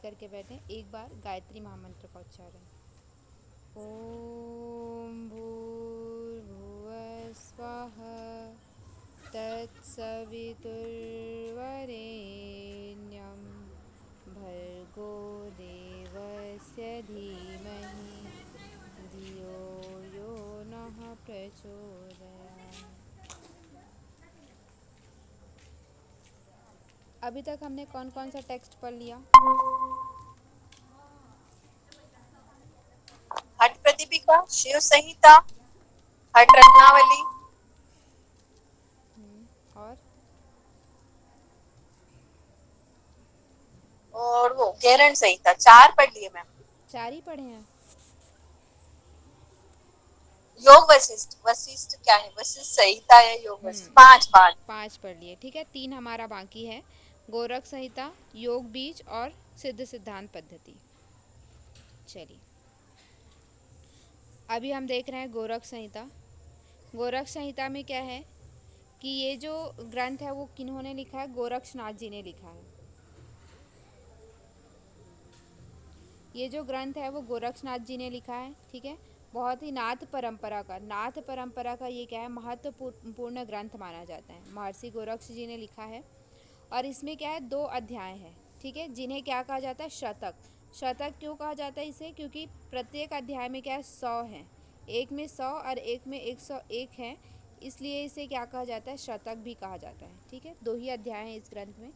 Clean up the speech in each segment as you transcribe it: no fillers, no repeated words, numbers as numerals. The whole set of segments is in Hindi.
करके बैठें। एक बार गायत्री महामंत्र का उच्चारण। ओम भूर्भुवः स्वः तत्सवितुर्वरेण्यं भर्गो देवस्य धीमहि धियो यो नः प्रचोदयात्। अभी तक हमने कौन कौन सा टेक्स्ट पढ़ लिया? हठ प्रदीपिका, शिव संहिता, हठ रत्नावली और वो घेरण संहिता। 4 पढ़ लिए मैम। 4 ही पढ़े हैं। योग वशिष्ठ, वशिष्ठ क्या है? वशिष्ठ संहिता या योग वशिष्ठ? 5 5 पढ़ लिए, ठीक है। 3 हमारा बाकी है, गोरख संहिता, योग बीज और सिद्ध सिद्धांत पद्धति। चलिए अभी हम देख रहे हैं गोरख संहिता। गोरख संहिता में क्या है कि ये जो ग्रंथ है वो किन्होंने लिखा है? गोरक्षनाथ जी ने लिखा है। ये जो ग्रंथ है वो गोरक्षनाथ जी ने लिखा है, ठीक है। बहुत ही नाथ परंपरा का ये क्या है, महत्वपूर्ण ग्रंथ माना जाता है। महर्षि गोरक्ष जी ने लिखा है और इसमें क्या है, 2 अध्याय हैं, ठीक है, जिन्हें क्या कहा जाता है? शतक। शतक क्यों कहा जाता है इसे? क्योंकि प्रत्येक अध्याय में क्या है, 100 है। एक में 100 और एक में 101 है, इसलिए इसे क्या कहा जाता है? शतक भी कहा जाता है, ठीक है। 2 ही अध्याय हैं इस ग्रंथ में,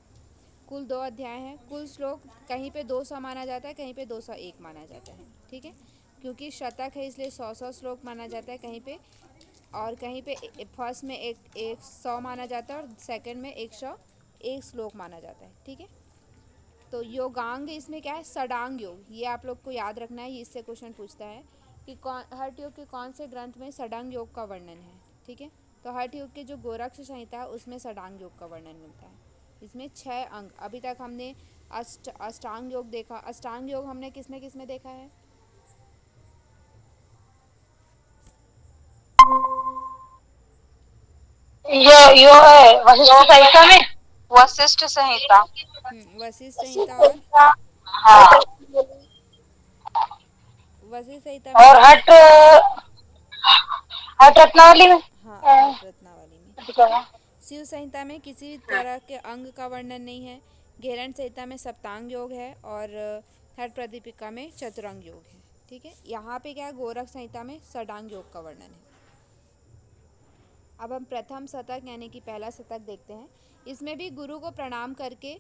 कुल 2 अध्याय हैं। कुल श्लोक कहीं पे 200 माना जाता है, कहीं पे 201 माना जाता है, ठीक है। क्योंकि शतक है इसलिए 100 श्लोक माना जाता है कहीं पे, और कहीं पे फर्स्ट में एक 100 माना जाता है और सेकंड में 101 श्लोक माना जाता है, ठीक है। तो योगांग इसमें क्या है? षडांग योग, ये आप लोग को याद रखना है। इससे क्वेश्चन पूछता है कि हठ योग के कौन से ग्रंथ में षडांग योग का वर्णन है, ठीक है। तो हठ योग के जो गोरक्ष संहिता है उसमें षडांग योग का वर्णन मिलता है। इसमें 6 अंग। अभी तक हमने अष्टांग योग देखा। अष्टांग योग हमने किस में देखा है? यो है वशिष्ठ संहिता में। वशिष्ठ संहिता। वशिष्ठ संहिता और हाँ। वशिष्ठ संहिता में और क्या? हठ हठ रत्नावली में। हाँ, हठ रत्नावली में, ठीक है। शिव संहिता में किसी तरह के अंग का वर्णन नहीं है। घेरण संहिता में सप्तांग योग है और हठ प्रदीपिका में चतुरंग योग है, ठीक है। यहाँ पे क्या है, गोरख संहिता में षडांग योग का वर्णन है। अब हम प्रथम शतक यानी कि पहला शतक देखते हैं। इसमें भी गुरु को प्रणाम करके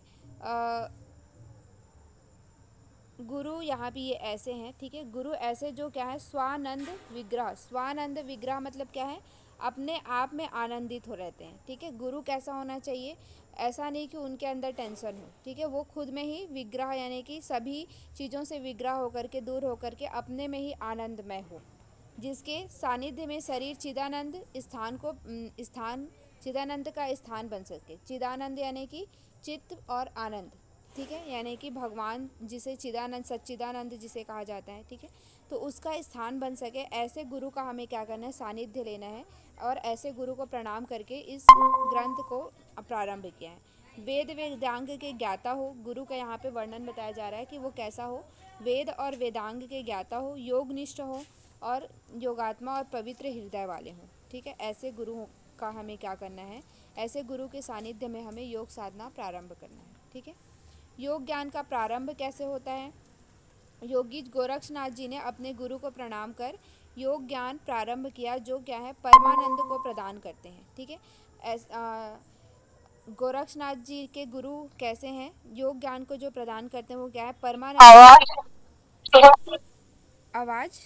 गुरु यहाँ भी ये ऐसे हैं, ठीक है। गुरु ऐसे जो क्या है, स्वानंद विग्रह। स्वानंद विग्रह मतलब क्या है? अपने आप में आनंदित हो रहते हैं, ठीक है। गुरु कैसा होना चाहिए? ऐसा नहीं कि उनके अंदर टेंशन हो, ठीक है। वो खुद में ही विग्रह यानी कि सभी चीज़ों से विग्रह होकर के, दूर होकर के अपने में ही आनंदमय हो, जिसके सानिध्य में शरीर चिदानंद स्थान चिदानंद का स्थान बन सके। चिदानंद यानी कि चित्त और आनंद, ठीक है, यानी कि भगवान जिसे चिदानंद, सच्चिदानंद जिसे कहा जाता है, ठीक है। तो उसका स्थान बन सके, ऐसे गुरु का हमें क्या करना है? सानिध्य लेना है। और ऐसे गुरु को प्रणाम करके इस ग्रंथ को प्रारंभ किया है। वेद वेदांग के ज्ञाता हो, गुरु का यहाँ पे वर्णन बताया जा रहा है कि वो कैसा हो। वेद और वेदांग के ज्ञाता हो, योगनिष्ठ हो और योगात्मा और पवित्र हृदय वाले हों, ठीक है। ऐसे गुरु का हमें क्या करना है? ऐसे गुरु के सानिध्य में हमें योग साधना प्रारंभ करना है, ठीक है। योग ज्ञान का प्रारंभ कैसे होता है? योगी गोरक्षनाथ जी ने अपने गुरु को प्रणाम कर योग ज्ञान प्रारंभ किया, जो क्या है, परमानंद को प्रदान करते हैं, ठीक है। गोरक्षनाथ जी के गुरु कैसे हैं? योग ज्ञान को जो प्रदान करते हैं वो क्या है? परमानंद। आवाज आवाज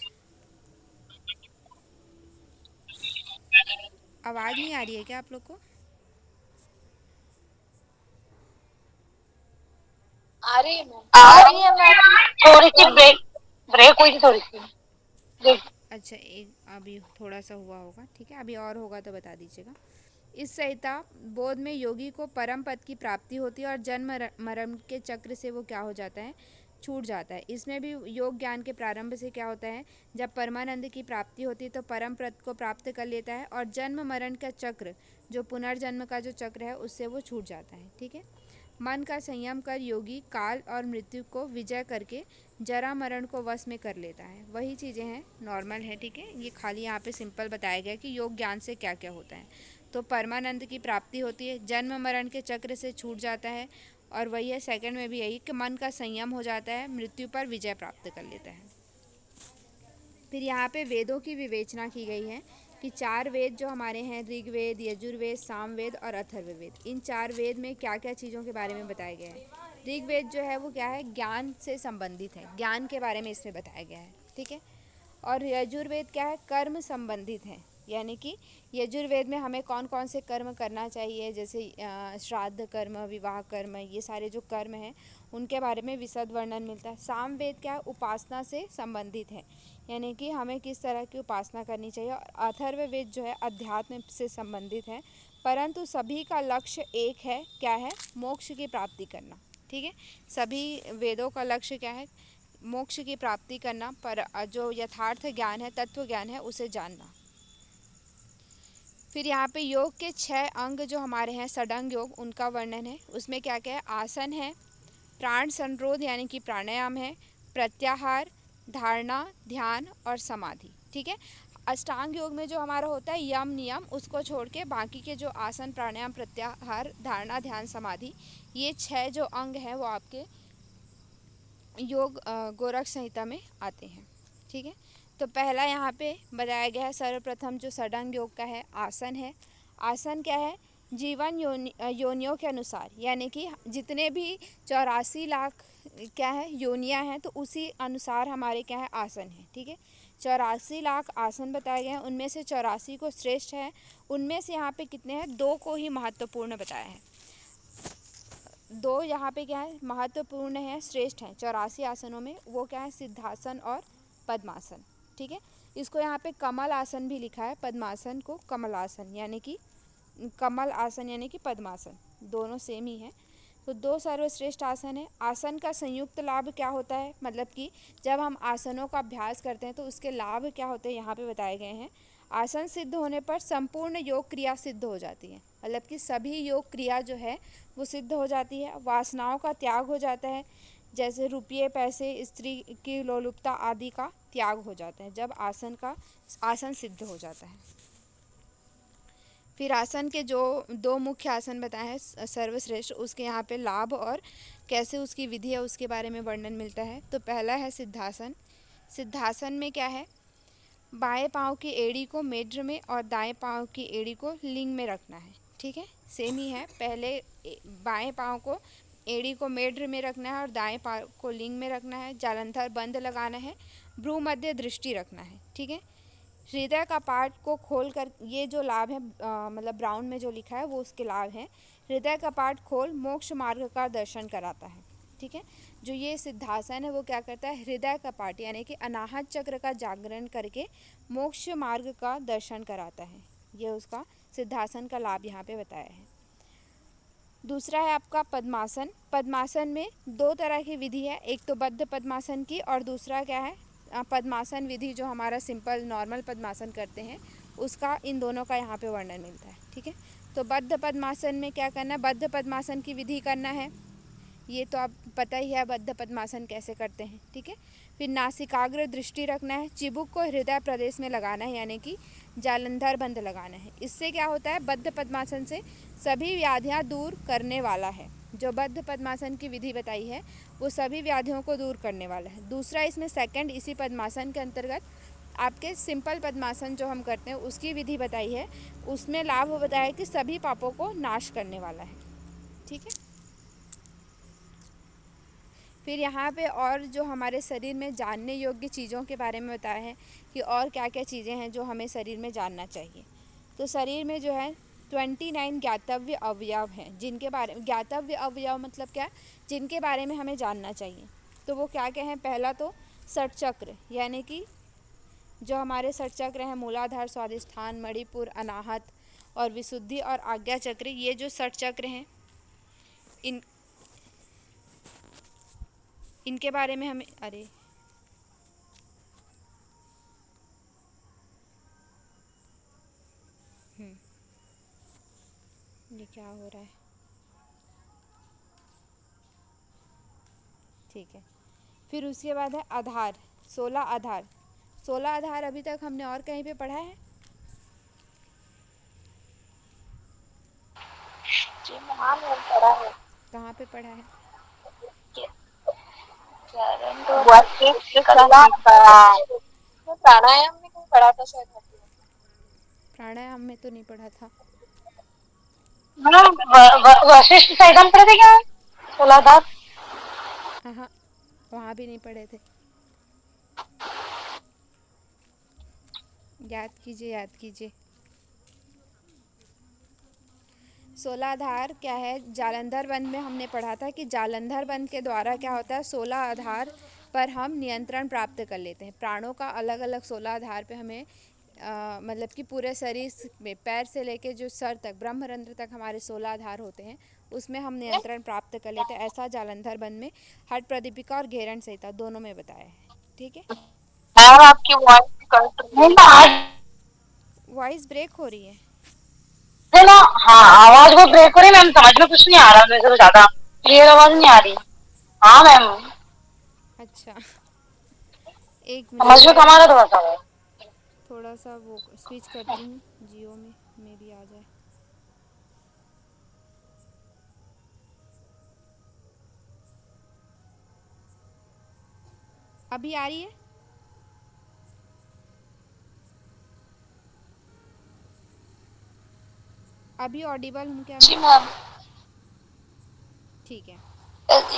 आवाज नहीं आ रही है क्या आप लोग को? आ रही है मैम। आ रही है मैम। थोड़ी सी ब्रेक ब्रेक हुई थी थोड़ी सी। अच्छा, एक अभी थोड़ा सा हुआ होगा, ठीक है। अभी और होगा तो बता दीजिएगा। इस संहिता बोध में योगी को परम पद की प्राप्ति होती है और जन्म मरण के चक्र से वो क्या हो जाता है? छूट जाता है। इसमें भी योग ज्ञान के प्रारंभ से क्या होता है? जब परमानंद की प्राप्ति होती है तो परम पद को प्राप्त कर लेता है और जन्म मरण का चक्र, जो पुनर्जन्म का जो चक्र है, उससे वो छूट जाता है, ठीक है। मन का संयम कर योगी काल और मृत्यु को विजय करके जरा मरण को वश में कर लेता है। वही चीज़ें हैं, नॉर्मल है, ठीक है। ये खाली यहाँ पे सिंपल बताया गया कि योग ज्ञान से क्या क्या होता है। तो परमानंद की प्राप्ति होती है, जन्म मरण के चक्र से छूट जाता है, और वही है सेकंड में भी यही कि मन का संयम हो जाता है, मृत्यु पर विजय प्राप्त कर लेता है। फिर यहाँ पे वेदों की विवेचना की गई है कि 4 वेद जो हमारे हैं, ऋग्वेद, यजुर्वेद, सामवेद और अथर्ववेद, इन 4 वेद में क्या क्या चीज़ों के बारे में बताया गया है। ऋग्वेद जो है वो क्या है, ज्ञान से संबंधित है, ज्ञान के बारे में इसमें बताया गया है, ठीक है। और यजुर्वेद क्या है, कर्म संबंधित है, यानी कि यजुर्वेद में हमें कौन कौन से कर्म करना चाहिए, जैसे श्राद्ध कर्म, विवाह कर्म, ये सारे जो कर्म हैं उनके बारे में विशद वर्णन मिलता है। सामवेद क्या है, उपासना से संबंधित है, यानी कि हमें किस तरह की उपासना करनी चाहिए। और अथर्ववेद जो है अध्यात्म से संबंधित है, परंतु सभी का लक्ष्य एक है, क्या है, मोक्ष की प्राप्ति करना, ठीक है। सभी वेदों का लक्ष्य क्या है, मोक्ष की प्राप्ति करना, पर जो यथार्थ ज्ञान है, तत्व ज्ञान है, उसे जानना। फिर यहाँ पे योग के 6 अंग जो हमारे हैं, षडंग योग, उनका वर्णन है। उसमें क्या क्या है, आसन है, प्राण संरोध यानी कि प्राणायाम है, प्रत्याहार, धारणा, ध्यान और समाधि, ठीक है। अष्टांग योग में जो हमारा होता है यम नियम, उसको छोड़ के बाकी के जो आसन, प्राणायाम, प्रत्याहार, धारणा, ध्यान, समाधि, ये 6 जो अंग हैं वो आपके योग गोरख संहिता में आते हैं, ठीक है। तो पहला यहाँ पे बताया गया है, सर्वप्रथम जो षडंग योग का है, आसन है। आसन क्या है, जीवन योनियों के अनुसार, यानी कि जितने भी 84 लाख क्या है योनियाँ हैं, तो उसी अनुसार हमारे क्या है आसन है, ठीक है। 84 लाख आसन बताए गए हैं, उनमें से 84 को श्रेष्ठ है, उनमें से यहाँ पे कितने हैं, 2 को ही महत्वपूर्ण बताया है। 2 यहाँ पे क्या है महत्वपूर्ण है, श्रेष्ठ हैं 84 आसनों में, वो क्या है, सिद्धासन और पद्मासन, ठीक है। इसको यहाँ पे कमल आसन भी लिखा है, पद्मासन को कमल आसन यानी कि कमल आसन यानी कि पद्मासन, दोनों सेम ही है। तो 2 सर्वश्रेष्ठ आसन है। आसन का संयुक्त लाभ क्या होता है, मतलब कि जब हम आसनों का अभ्यास करते हैं तो उसके लाभ क्या होते हैं, यहाँ पे बताए गए हैं। आसन सिद्ध होने पर संपूर्ण योग क्रिया सिद्ध हो जाती है, मतलब कि सभी योग क्रिया जो है वो सिद्ध हो जाती है। वासनाओं का त्याग हो जाता है, जैसे रुपये, पैसे, स्त्री की लोलुपता आदि का त्याग हो जाता है जब आसन सिद्ध हो जाता है। फिर आसन के जो 2 मुख्य आसन बताए हैं सर्वश्रेष्ठ, उसके यहाँ पे लाभ और कैसे उसकी विधि है उसके बारे में वर्णन मिलता है। तो पहला है सिद्धासन। सिद्धासन में क्या है, बाएं पाँव की एड़ी को मेढ्र में और दाएं पाँव की एड़ी को लिंग में रखना है, ठीक है, सेम ही है। पहले बाएं पाँव को एड़ी को मेढ्र में रखना है और दाएं पाँव को लिंग में रखना है। जालंधर बंद लगाना है, भ्रू मध्य दृष्टि रखना है, ठीक है। हृदय का पार्ट को खोल कर, ये जो लाभ है मतलब ब्राउन में जो लिखा है वो उसके लाभ हैं। हृदय का पार्ट खोल मोक्ष मार्ग का दर्शन कराता है, ठीक है। जो ये सिद्धासन है वो क्या करता है, हृदय का पार्ट यानी कि अनाहत चक्र का जागरण करके मोक्ष मार्ग का दर्शन कराता है। ये उसका सिद्धासन का लाभ यहाँ पे बताया है। दूसरा है आपका पद्मासन। पद्मासन में 2 तरह की विधि है, एक तो बद्ध पद्मासन की और दूसरा क्या है पद्मासन विधि जो हमारा सिंपल नॉर्मल पद्मासन करते हैं उसका, इन दोनों का यहाँ पे वर्णन मिलता है, ठीक है। तो बद्ध पद्मासन में क्या करना है, बद्ध पद्मासन की विधि करना है, ये तो आप पता ही है बद्ध पद्मासन कैसे करते हैं, ठीक है। फिर नासिकाग्र दृष्टि रखना है, चिबुक को हृदय प्रदेश में लगाना है यानी कि जालंधर बंद लगाना है। इससे क्या होता है, बद्ध पद्मासन से सभी व्याधियाँ दूर करने वाला है। जो बद्ध पद्मासन की विधि बताई है वो सभी व्याधियों को दूर करने वाला है। दूसरा इसमें सेकंड, इसी पद्मासन के अंतर्गत आपके सिंपल पद्मासन जो हम करते हैं उसकी विधि बताई है, उसमें लाभ बताया है कि सभी पापों को नाश करने वाला है, ठीक है। फिर यहाँ पे और जो हमारे शरीर में जानने योग्य चीज़ों के बारे में बताया है कि और क्या क्या चीज़ें हैं जो हमें शरीर में जानना चाहिए। तो शरीर में जो है 29 ज्ञातव्य अवयव हैं, जिनके बारे में, ज्ञातव्य अवयव मतलब क्या, जिनके बारे में हमें जानना चाहिए। तो वो क्या क्या हैं, पहला तो षटचक्र, यानी कि जो हमारे षटचक्र हैं, मूलाधार, स्वादिष्ठान, मणिपुर, अनाहत और विशुद्धि और आज्ञा चक्र, ये जो षटचक्र हैं इन इनके बारे में हमें, अरे ये क्या हो रहा है, ठीक है। फिर उसके बाद है आधार, 16 आधार। 16 आधार अभी तक हमने और कहीं पे पढ़ा है? जी हाँ मैम पढ़ा है। कहाँ पे पढ़ा है? प्राणायाम में कहीं पढ़ा था शायद। प्राणायाम में तो नहीं पढ़ा था। वशिष्ठ सैगम पढ़े थे क्या? तुलाधार। हाँ, वहाँ भी नहीं पढ़े थे। याद कीजिए, याद कीजिए। 16 आधार क्या है? जालंधर बंद में हमने पढ़ा था कि जालंधर बंद के द्वारा क्या होता है, 16 आधार पर हम नियंत्रण प्राप्त कर लेते हैं। प्राणों का अलग अलग 16 आधार पे हमें मतलब कि पूरे शरीर में पैर से लेके जो सर तक, ब्रह्मरंध्र तक हमारे 16 आधार होते हैं, उसमें हम नियंत्रण प्राप्त कर लेते हैं। ऐसा जालंधर बंद में हठ प्रदीपिका और घेरण संहिता दोनों में बताया है। ठीक है। मैम आपकी वॉइस कट रही है। वॉइस ब्रेक हो रही है। है ना। हाँ आवाज बहुत ब्रेक हो रही है मैम, समझ में कुछ नहीं आ रहा मेरे को, ज्यादा क्लियर आवाज नहीं आ रही। हाँ मैम। अच्छा, एक समझ मिनट में कम आ रहा थोड़ा सा। थोड़ा सा वो स्विच करती हूँ जियो में भी आ जाए। अभी आ रही है? अभी ऑडिबल हूँ क्या जी मैं? मैम। ठीक है।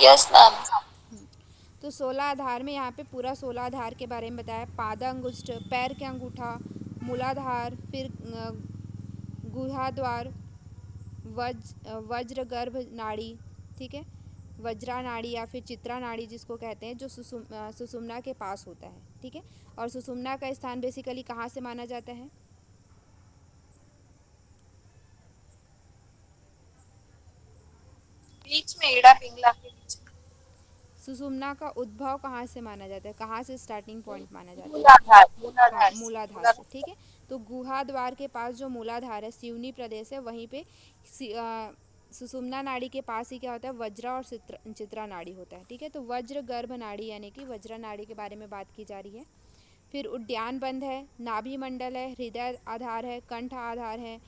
Yes ma'am. तो 16 आधार में यहाँ पे पूरा 16 आधार के बारे में बताया। पादांगुष्ठ, पैर के अंगूठा, मूलाधार, फिर गुहाद्वार, वज्र गर्भ नाड़ी, ठीक है, वज्रा नाड़ी या फिर चित्रा नाड़ी जिसको कहते हैं, जो सुषुम्ना के पास होता है। ठीक है। और सुषुम्ना का स्थान बेसिकली कहाँ से माना जाता है? बीच में एड़ा पिंगला के बीच में। सुषुम्ना का उद्भव कहाँ से माना जाता है? कहाँ से स्टार्टिंग पॉइंट माना जाता है? मूलाधार हाँ, मूलाधार से मूलाधार से। मूलाधार। ठीक है। तो गुहा द्वार के पास जो मूलाधार है, सिवनी प्रदेश है, वहीं पे सुषुम्ना नाड़ी के पास ही क्या होता है, वज्रा और चित्रा नाड़ी होता है। ठीक है। तो वज्र गर्भ नाड़ी यानी कि वज्रा नाड़ी के बारे में बात की जा रही है। फिर उद्यान बंध है, नाभि मंडल है, हृदय आधार है, कंठ आधार है,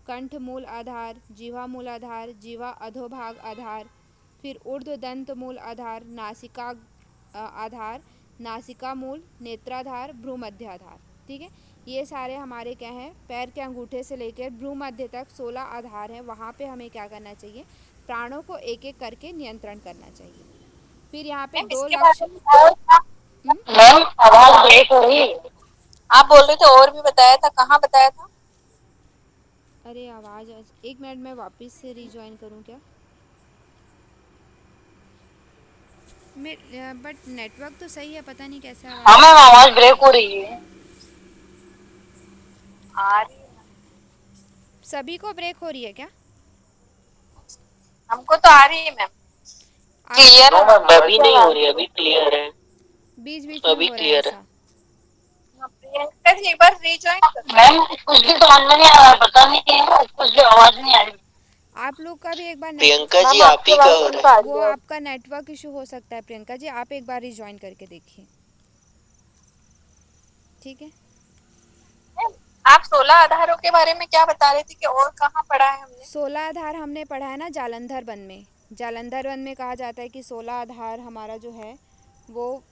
कंठ मूल आधार, जीवा मूल आधार, जीवा अधोभाग आधार, फिर ऊर्ध्व दंत मूल आधार, नासिका आधार, नासिका मूल, नेत्राधार, भ्रूमध्य आधार। ठीक है। ये सारे हमारे क्या हैं, पैर के अंगूठे से लेकर भ्रूमध्य तक 16 आधार हैं। वहाँ पे हमें क्या करना चाहिए, प्राणों को एक एक करके नियंत्रण करना चाहिए। फिर यहाँ पे मैम दो इसके लक्ष्य। बारे में और क्या? हम्म? मैम आवाज ब्रेक हो रही है। आप बोल रहे थे और भी बताया था, कहाँ बताया था? अरे आवाज़ एक मिनट में वापस से रिज्वाइन करूँ क्या? मैं बट नेटवर्क तो सही है, पता नहीं कैसे हाँ आवाज़ मैम ब्रेक हो आवाज रही है। ब्रेक हो रही है। आ रही है। सभी को ब्रेक हो रही है क्या? हमको तो आ रही है मैम। आप क्लियर है मैम, अभी नहीं हो रही, अभी क्लियर है। बीच बीच में अभी हो रहा है क्लियर है। ऐसा। प्रियंका जी एक बार रीजॉइन करो। मैम कुछ भी समझ में नहीं आ रहा, पता नहीं कुछ भी आवाज नहीं आ रही। आप लोग का भी एक बार प्रियंका जी आप ही का हो रहा है। वो आपका नेटवर्क इशू हो सकता है। प्रियंका जी आप एक बार रिज्वाइन करके देखिए। ठीक है। आप 16 आधारों के बारे में क्या बता रहे थे कि और कहाँ पढ़ा है हमने? 16 आधार हमने पढ़ा है ना जालंधर वन में। जालंधर वन में कहा जाता है कि 16 आधार हमारा जो है वो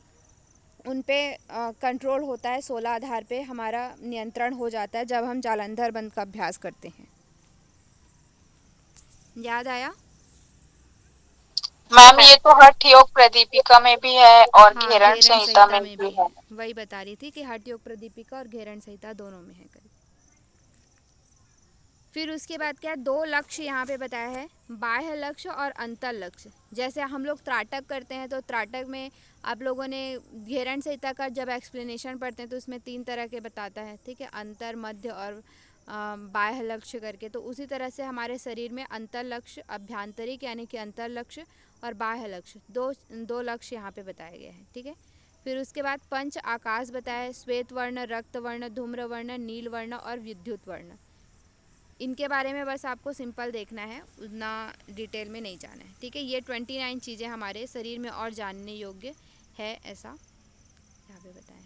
उन पे कंट्रोल होता है। 16 आधार पे हमारा नियंत्रण हो जाता है जब हम जालंधर बंद का अभ्यास करते हैं। याद आया? मैम ये तो हठ योग प्रदीपिका में भी है और हाँ, घेरण घेरण संहिता संहिता में में भी भी है। है। वही बता रही थी कि हठ योग प्रदीपिका और घेरण संहिता दोनों में है करीब। फिर उसके बाद क्या, दो लक्ष्य यहाँ पे बताया है, बाह्य लक्ष्य और अंतर लक्ष्य। जैसे हम लोग त्राटक करते हैं तो त्राटक में आप लोगों ने घेरण संहिता का जब एक्सप्लेनेशन पढ़ते हैं तो उसमें 3 तरह के बताता है। ठीक है, अंतर, मध्य और बाह्य लक्ष्य करके। तो उसी तरह से हमारे शरीर में अंतर लक्ष्य, अभ्यंतरिक यानी कि अंतर लक्ष्य और बाह्य लक्ष्य, दो लक्ष्य यहाँ पे बताए गए हैं। ठीक है। फिर उसके बाद पंच आकाश बताया, श्वेत वर्ण, रक्त वर्ण, धूम्र वर्ण, नील वर्ण और विद्युत वर्ण। इनके बारे में बस आपको सिंपल देखना है, उतना डिटेल में नहीं जाना है, ठीक है। ये 29 चीज़ें हमारे शरीर में और जानने योग्य है, ऐसा यहाँ पे बताएं।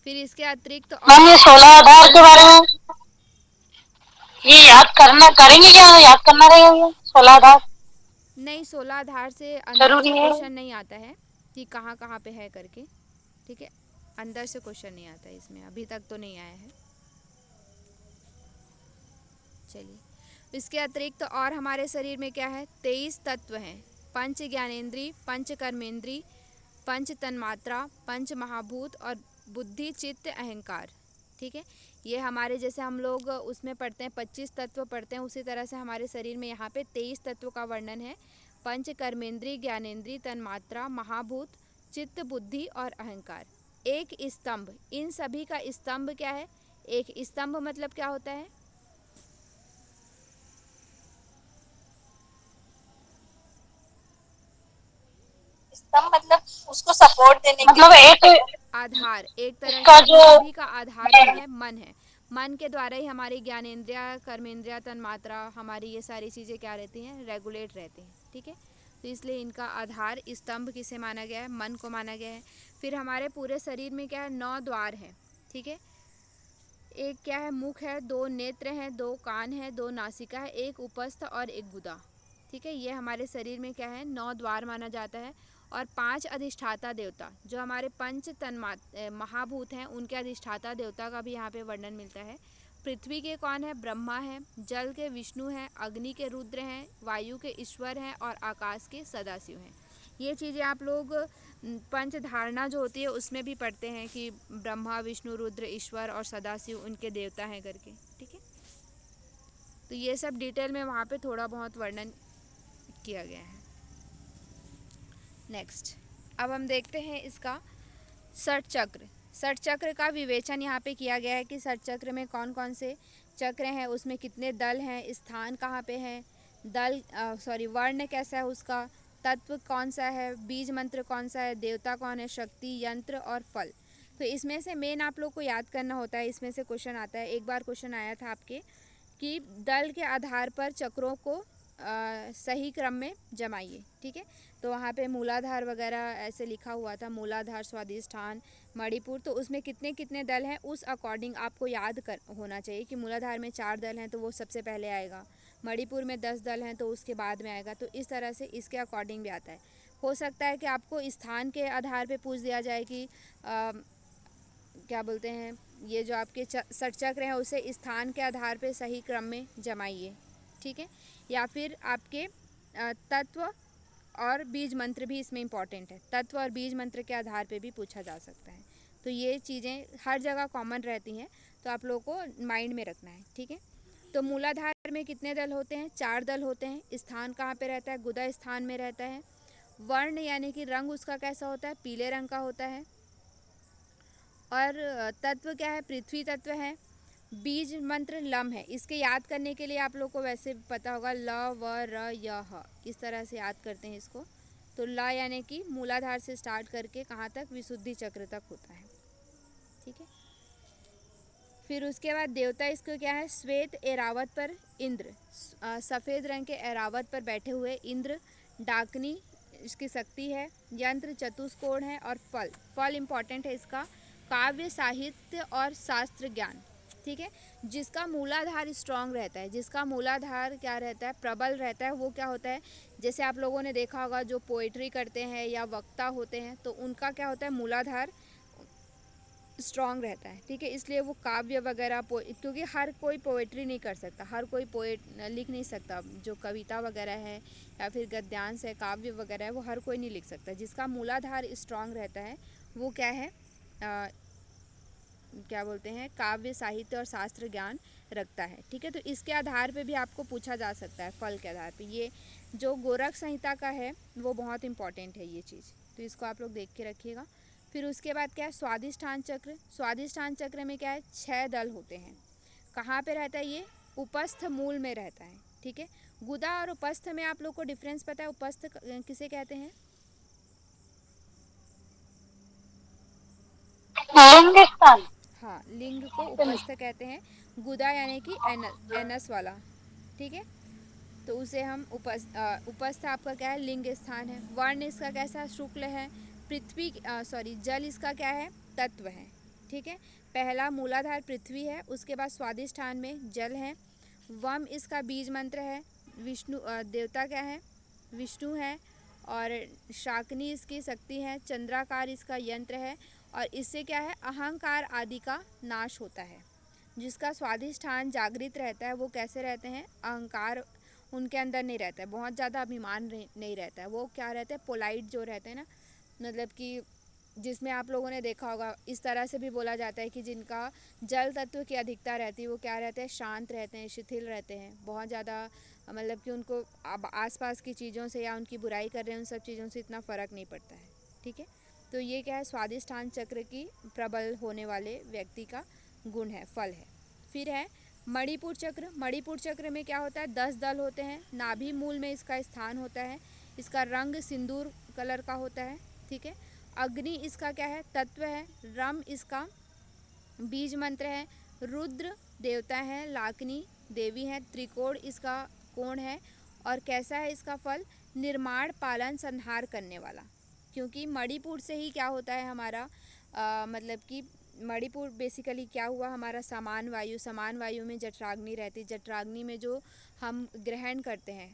फिर इसके अतिरिक्त मैम ये 16 आधार के बारे में ये याद करना करेंगे क्या, याद करना रहेगा ये 16 आधार? नहीं, 16 आधार से अंदर से जरूरी है? क्वेश्चन नहीं आता है कि कहाँ कहाँ पे है करके, ठीक है। अंदर से क्वेश्चन नहीं आता है इसमें, अभी तक तो नहीं आया है। चलिए, इसके अतिरिक्त और हमारे शरीर में क्या है, 23 तत्व हैं। पंच ज्ञानेंद्री, पंच कर्मेंद्री, पंच तन्मात्रा, पंच महाभूत और बुद्धि चित्त अहंकार, ठीक है। ये हमारे, जैसे हम लोग उसमें पढ़ते हैं 25 तत्व पढ़ते हैं, उसी तरह से हमारे शरीर में यहाँ पे 23 तत्व का वर्णन है। पंच कर्मेंद्री, ज्ञानेंद्री, तन्मात्रा, महाभूत, चित्त, बुद्धि और अहंकार। एक स्तंभ, इन सभी का स्तंभ क्या है? एक स्तंभ मतलब क्या होता है? स्तंभ मतलब उसको सपोर्ट देने के मतलब लिए। एक आधार, एक तरह इसका से इन जो सभी का आधार क्या है? मन है। मन के द्वारा ही हमारी ज्ञानेंद्रिया, कर्मेंद्रिया, तन्मात्रा, हमारी ये सारी चीज़ें क्या रहती हैं? रेगुलेट रहती हैं, ठीक है। तो इसलिए इनका आधार स्तंभ किसे माना गया है? मन को माना गया है। फिर हमारे पूरे शरीर में क्या है? 9 द्वार हैं, ठीक है। एक क्या है? मुख है, 2 नेत्र हैं, 2 कान है, 2 नासिका है, एक उपस्थ और एक गुदा, ठीक है। ये हमारे शरीर में क्या है? 9 द्वार माना जाता है। और 5 अधिष्ठाता देवता, जो हमारे पंच महाभूत हैं, उनके अधिष्ठाता देवता का भी यहाँ पे वर्णन मिलता है। पृथ्वी के कौन है? ब्रह्मा है। जल के विष्णु हैं, अग्नि के रुद्र हैं, वायु के ईश्वर हैं और आकाश के सदाशिव हैं। ये चीज़ें आप लोग पंच धारणा जो होती है उसमें भी पढ़ते हैं कि ब्रह्मा, विष्णु, रुद्र, ईश्वर और सदाशिव उनके देवता हैं करके, ठीक है। तो ये सब डिटेल में वहाँ पे थोड़ा बहुत वर्णन किया गया है। नेक्स्ट, अब हम देखते हैं इसका षट चक्र। षट चक्र का विवेचन यहाँ पे किया गया है कि षट चक्र में कौन कौन से चक्र हैं, उसमें कितने दल हैं, स्थान कहाँ पे है, वर्ण कैसा है उसका, तत्व कौन सा है, बीज मंत्र कौन सा है, देवता कौन है, शक्ति, यंत्र और फल। तो इसमें से मेन आप लोग को याद करना होता है, इसमें से क्वेश्चन आता है। एक बार क्वेश्चन आया था आपके कि दल के आधार पर चक्रों को सही क्रम में जमाइए, ठीक है। तो वहाँ पे मूलाधार वगैरह ऐसे लिखा हुआ था, मूलाधार, स्वादिष्ठान, मणिपुर। तो उसमें कितने कितने दल हैं उस अकॉर्डिंग आपको याद कर होना चाहिए कि मूलाधार में 4 दल हैं तो वो सबसे पहले आएगा, मणिपुर में 10 दल हैं तो उसके बाद में आएगा। तो इस तरह से इसके अकॉर्डिंग भी आता है। हो सकता है कि आपको स्थान के आधार पे पूछ दिया जाए कि क्या बोलते हैं, ये जो आपके षट चक्र हैं उसे स्थान के आधार पे सही क्रम में जमाइए, ठीक है। या फिर आपके तत्व और बीज मंत्र भी इसमें इम्पॉर्टेंट है, तत्व और बीज मंत्र के आधार पे भी पूछा जा सकता है। तो ये चीज़ें हर जगह कॉमन रहती हैं, तो आप लोगों को माइंड में रखना है, ठीक है। तो मूलाधार में कितने दल होते हैं? 4 दल होते हैं। स्थान कहाँ पे रहता है? गुदा स्थान में रहता है। वर्ण यानी कि रंग उसका कैसा होता है? पीले रंग का होता है। और तत्व क्या है? पृथ्वी तत्व है। बीज मंत्र लम है। इसके याद करने के लिए आप लोग को वैसे पता होगा, ल व र य ह, इस तरह से याद करते हैं इसको। तो ल यानी कि मूलाधार से स्टार्ट करके कहाँ तक? विशुद्धि चक्र तक होता है, ठीक है। फिर उसके बाद देवता इसको क्या है? श्वेत एरावत पर इंद्र, सफ़ेद रंग के एरावत पर बैठे हुए इंद्र। डाकनी इसकी शक्ति है। यंत्र चतुष्कोण है। और फल, फल इम्पॉर्टेंट है इसका, काव्य, साहित्य और शास्त्र ज्ञान, ठीक है। जिसका मूलाधार स्ट्रांग रहता है, जिसका मूलाधार क्या रहता है? प्रबल रहता है, वो क्या होता है? जैसे आप लोगों ने देखा होगा जो पोइट्री करते हैं या वक्ता होते हैं, तो उनका क्या होता है? मूलाधार स्ट्रांग रहता है, ठीक है। इसलिए वो काव्य वगैरह क्योंकि हर कोई पोएट्री नहीं कर सकता, हर कोई पोएट लिख नहीं सकता। जो कविता वगैरह है या फिर गद्यांश है, काव्य वगैरह है, वो हर कोई नहीं लिख सकता। जिसका मूलाधार स्ट्रांग रहता है वो क्या है? क्या बोलते हैं? काव्य, साहित्य और शास्त्र ज्ञान रखता है, ठीक है। तो इसके आधार पे भी आपको पूछा जा सकता है, फल के आधार पे। ये जो गोरख संहिता का है वो बहुत इंपॉर्टेंट है ये चीज़, तो इसको आप लोग देख के रखिएगा। फिर उसके बाद क्या है? स्वादिष्ठान चक्र। स्वादिष्ठान चक्र में क्या है? 6 दल होते हैं। कहाँ पे रहता है ये? उपस्थ मूल में रहता है, ठीक है। गुदा और उपस्थ में आप लोग को डिफरेंस पता है? उपस्थ किसे कहते हैं? लिंग स्थान। हाँ, हाँ, लिंग को उपस्थ कहते हैं। गुदा यानी कि एनस वाला, ठीक है। तो उसे हम उपस्थ आपका क्या है, लिंग स्थान है। वर्ण इसका कैसा, शुक्ल है। पृथ्वी सॉरी जल इसका क्या है, तत्व है, ठीक है। पहला मूलाधार पृथ्वी है, उसके बाद स्वादिष्ठान में जल है। वम इसका बीज मंत्र है। विष्णु देवता क्या है, विष्णु है। और शाकनी इसकी शक्ति है। चंद्राकार इसका यंत्र है। और इससे क्या है, अहंकार आदि का नाश होता है। जिसका स्वाधिष्ठान जागृत रहता है वो कैसे रहते हैं, अहंकार उनके अंदर नहीं रहता है, बहुत ज़्यादा अभिमान नहीं रहता है। वो क्या रहते हैं, पोलाइट जो रहते हैं ना, मतलब कि जिसमें आप लोगों ने देखा होगा, इस तरह से भी बोला जाता है कि जिनका जल तत्व की अधिकता रहती है वो क्या रहते हैं, शांत रहते हैं, शिथिल रहते हैं, बहुत ज़्यादा मतलब कि उनको अब आसपास की चीज़ों से या उनकी बुराई कर रहे हैं उन सब चीज़ों से इतना फ़र्क नहीं पड़ता है, ठीक है। तो ये क्या है, स्वादिष्ठान चक्र की प्रबल होने वाले व्यक्ति का गुण है, फल है। फिर है मणिपुर चक्र। मणिपुर चक्र में क्या होता है, 10 दल होते हैं। नाभि मूल में इसका स्थान होता है। इसका रंग सिंदूर कलर का होता है, ठीक है। अग्नि इसका क्या है, तत्व है। रम इसका बीज मंत्र है। रुद्र देवता है। लाकनी देवी है। त्रिकोण इसका कोण है। और कैसा है इसका फल, निर्माण पालन संहार करने वाला। क्योंकि मणिपुर से ही क्या होता है हमारा मतलब कि मणिपुर बेसिकली क्या हुआ, हमारा समान वायु, समान वायु में जठराग्नि रहती है। जठराग्नि में जो हम ग्रहण करते हैं,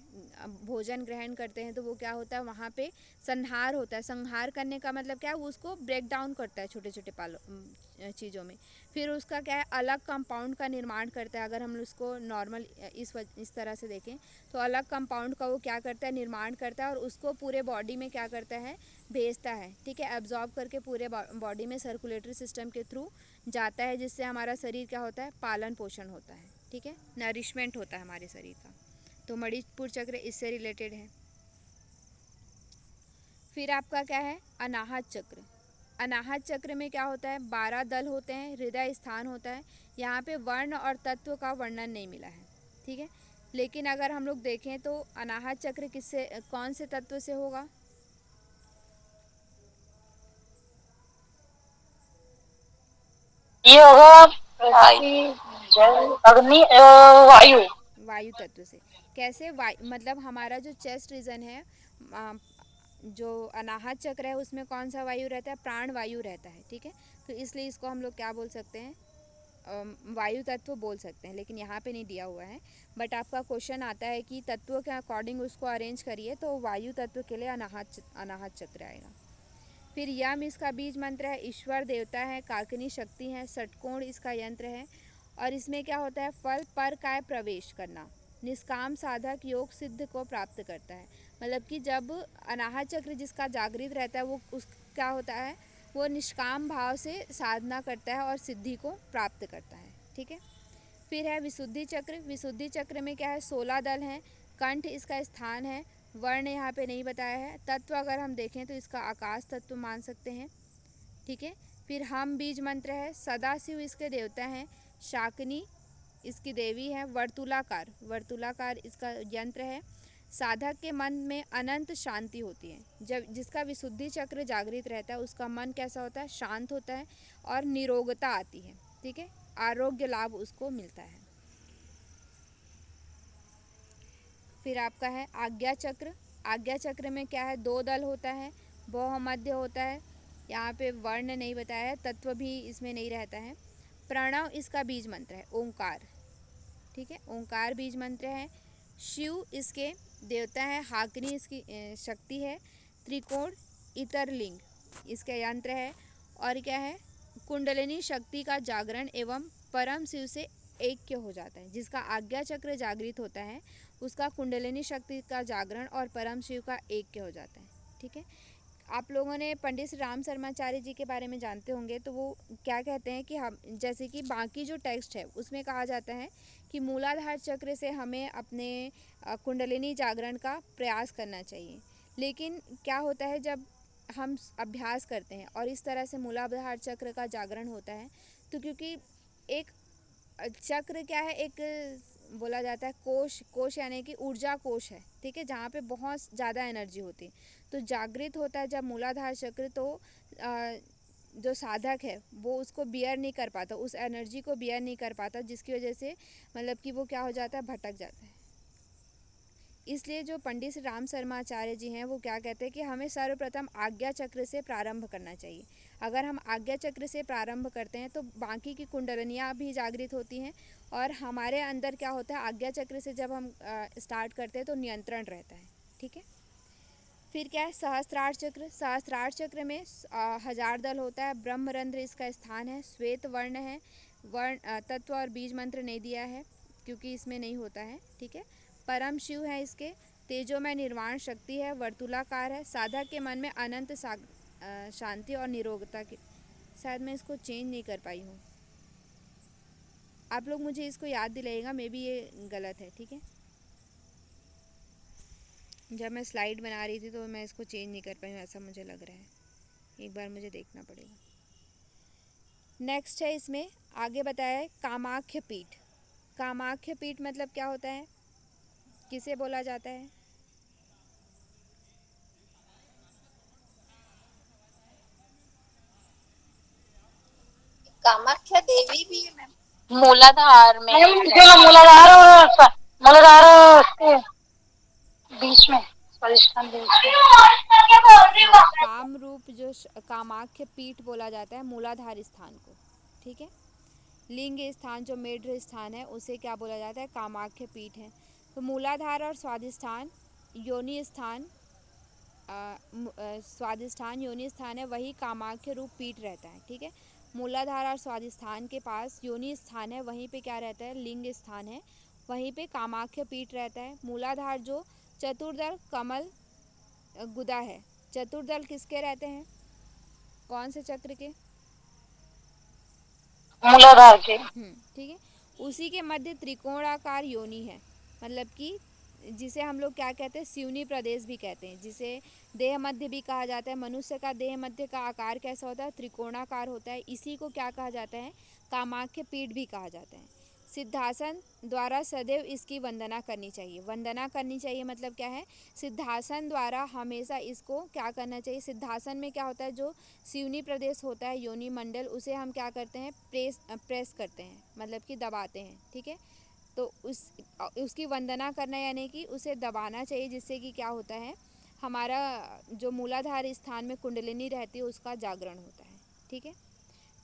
भोजन ग्रहण करते हैं, तो वो क्या होता है, वहाँ पे संहार होता है। संहार करने का मतलब क्या है, वो उसको ब्रेक डाउन करता है छोटे छोटे चीज़ों में। फिर उसका क्या है, अलग कंपाउंड का निर्माण करता है। अगर हम उसको नॉर्मल इस तरह से देखें तो अलग कंपाउंड का वो क्या करता है, निर्माण करता है। और उसको पूरे बॉडी में क्या करता है, भेजता है, ठीक है। एब्जॉर्ब करके पूरे बॉडी में सर्कुलेटरी सिस्टम के थ्रू जाता है, जिससे हमारा शरीर क्या होता है, पालन पोषण होता है, ठीक है, नरिशमेंट होता है हमारे शरीर का। तो मणिपुर चक्र इससे रिलेटेड है। फिर आपका क्या है, अनाहत चक्र। अनाहत चक्र में क्या होता है, 12 दल होते हैं। हृदय स्थान होता है। यहाँ पे वर्ण और तत्व का वर्णन नहीं मिला है, ठीक है। लेकिन अगर हम लोग देखें तो अनाहत चक्र किससे, कौन से तत्व से होगा, ये होगा पृथ्वी, जल, अग्नि, वायु। वायु तत्व से। कैसे, वायु मतलब हमारा जो चेस्ट रीजन है, आ, जो अनाहत चक्र है उसमें कौन सा वायु रहता है, प्राण वायु रहता है, ठीक है। तो इसलिए इसको हम लोग क्या बोल सकते हैं, वायु तत्व बोल सकते हैं। लेकिन यहाँ पे नहीं दिया हुआ है, बट आपका क्वेश्चन आता है कि तत्वों के अकॉर्डिंग उसको अरेंज करिए, तो वायु तत्व के लिए अनाहत चक्र आएगा। फिर यम इसका बीज मंत्र है। ईश्वर देवता है। काकनी शक्ति है। षटकोण इसका यंत्र है। और इसमें क्या होता है, फल पर काय प्रवेश करना, निष्काम साधक योग सिद्ध को प्राप्त करता है। मतलब कि जब अनाहत चक्र जिसका जागृत रहता है वो उस क्या होता है, वो निष्काम भाव से साधना करता है और सिद्धि को प्राप्त करता है, ठीक है। फिर है विशुद्धि चक्र। विशुद्धि चक्र में क्या है, 16 दल हैं। कंठ इसका स्थान है। वर्ण यहाँ पे नहीं बताया है। तत्व अगर हम देखें तो इसका आकाश तत्व मान सकते हैं, ठीक है। फिर हम बीज मंत्र है। सदाशिव इसके देवता हैं। शाकनी इसकी देवी है। वर्तुलाकार, वर्तुलाकार इसका यंत्र है। साधक के मन में अनंत शांति होती है। जब जिसका विशुद्धि चक्र जागृत रहता है उसका मन कैसा होता है, शांत होता है और निरोगता आती है, ठीक है, आरोग्य लाभ उसको मिलता है। फिर आपका है आज्ञा चक्र। आज्ञा चक्र में क्या है, 2 दल होता है। बहुमध्य होता है। यहाँ पे वर्ण नहीं बताया है, तत्व भी इसमें नहीं रहता है। प्रणव इसका बीज मंत्र है, ओंकार, ठीक है, ओंकार बीज मंत्र है। शिव इसके देवता है। हाग्नि इसकी शक्ति है। त्रिकोण इतरलिंग इसका यंत्र है। और क्या है, कुंडलिनी शक्ति का जागरण एवं परम शिव से ऐक्य हो जाता है। जिसका आज्ञा चक्र जागृत होता है उसका कुंडलिनी शक्ति का जागरण और परम शिव का ऐक्य हो जाता है, ठीक है। आप लोगों ने पंडित श्री राम शर्माचार्य जी के बारे में जानते होंगे, तो वो क्या कहते हैं कि हम जैसे कि बाकी जो टेक्स्ट है उसमें कहा जाता है कि मूलाधार चक्र से हमें अपने कुंडलिनी जागरण का प्रयास करना चाहिए। लेकिन क्या होता है, जब हम अभ्यास करते हैं और इस तरह से मूलाधार चक्र का जागरण होता है, तो क्योंकि एक चक्र क्या है, एक बोला जाता है कोश, कोश यानी कि ऊर्जा कोश है, ठीक है, जहाँ पे बहुत ज़्यादा एनर्जी होती है। तो जागृत होता है जब मूलाधार चक्र, तो जो साधक है वो उसको बियर नहीं कर पाता, उस एनर्जी को बियर नहीं कर पाता, जिसकी वजह से मतलब कि वो क्या हो जाता है, भटक जाता है। इसलिए जो पंडित श्री राम शर्मा आचार्य जी हैं वो क्या कहते हैं कि हमें सर्वप्रथम आज्ञा चक्र से प्रारंभ करना चाहिए। अगर हम आज्ञा चक्र से प्रारंभ करते हैं तो बाकी की कुंडलिनियाँ भी जागृत होती हैं और हमारे अंदर क्या होता है, आज्ञा चक्र से जब हम स्टार्ट करते हैं तो नियंत्रण रहता है। ठीक है। फिर क्या है, सहस्त्रार चक्र। सहस्त्रार चक्र में हजार दल होता है, ब्रह्मरंध्र इसका स्थान है, श्वेत वर्ण है, वर्ण तत्व और बीज मंत्र नहीं दिया है क्योंकि इसमें नहीं होता है। ठीक है। परम शिव है इसके, तेजोमय निर्वाण शक्ति है, वर्तुलाकार है, साधक के मन में अनंत शांति और निरोगता की। शायद मैं इसको चेंज नहीं कर पाई हूँ, आप लोग मुझे इसको याद दिलाइएगा, मे बी ये गलत है। ठीक है। जब मैं स्लाइड बना रही थी तो मैं इसको चेंज नहीं कर पाई हूँ, ऐसा मुझे लग रहा है, एक बार मुझे देखना पड़ेगा। नेक्स्ट है इसमें आगे बताया है कामाख्य पीठ। कामाख्य पीठ मतलब क्या होता है, किसे बोला जाता है? कामाख्या देवी भी है मैम। मूलाधार में, जो मूलाधार और मूलाधार उसके बीच में, स्वादिष्ठान बीच में। हाँ, काम रूप जो कामाख्य पीठ बोला जाता है मूलाधार स्थान को। ठीक है। लिंग स्थान जो मेढ्र स्थान है उसे क्या बोला जाता है, कामाख्य पीठ है। तो मूलाधार और स्वादिष्ठान योनि स्थान, स्वादिष्ठान योनि स्थान है, वही कामाख्य रूप पीठ रहता है। ठीक है। मूलाधार और स्वादिष्ठान के पास योनि स्थान है, वहीं पे क्या रहता है, लिंग स्थान है, वहीं पे कामाख्य पीठ रहता है। मूलाधार जो चतुर्दल कमल गुदा है, चतुर्दल किसके रहते हैं, कौन से चक्र के? मूलाधार के। ठीक है। उसी के मध्य त्रिकोणाकार योनि है, मतलब कि जिसे हम लोग क्या कहते हैं, सिवनी प्रदेश भी कहते हैं, जिसे देह मध्य भी कहा जाता है। मनुष्य का देह मध्य का आकार कैसा होता है, त्रिकोणाकार होता है, इसी को क्या कहा जाता है, कामाख्य पीठ भी कहा जाता है। सिद्धासन द्वारा सदैव इसकी वंदना करनी चाहिए। वंदना करनी चाहिए मतलब क्या है, सिद्धासन द्वारा हमेशा इसको क्या करना चाहिए। सिद्धासन में क्या होता है, जो सिवनी प्रदेश होता है योनि मंडल, उसे हम क्या करते हैं, प्रेस करते हैं, मतलब कि दबाते हैं। ठीक है। तो उसकी वंदना करना यानी कि उसे दबाना चाहिए, जिससे कि क्या होता है, हमारा जो मूलाधार स्थान में कुंडलिनी रहती है उसका जागरण होता है। ठीक है।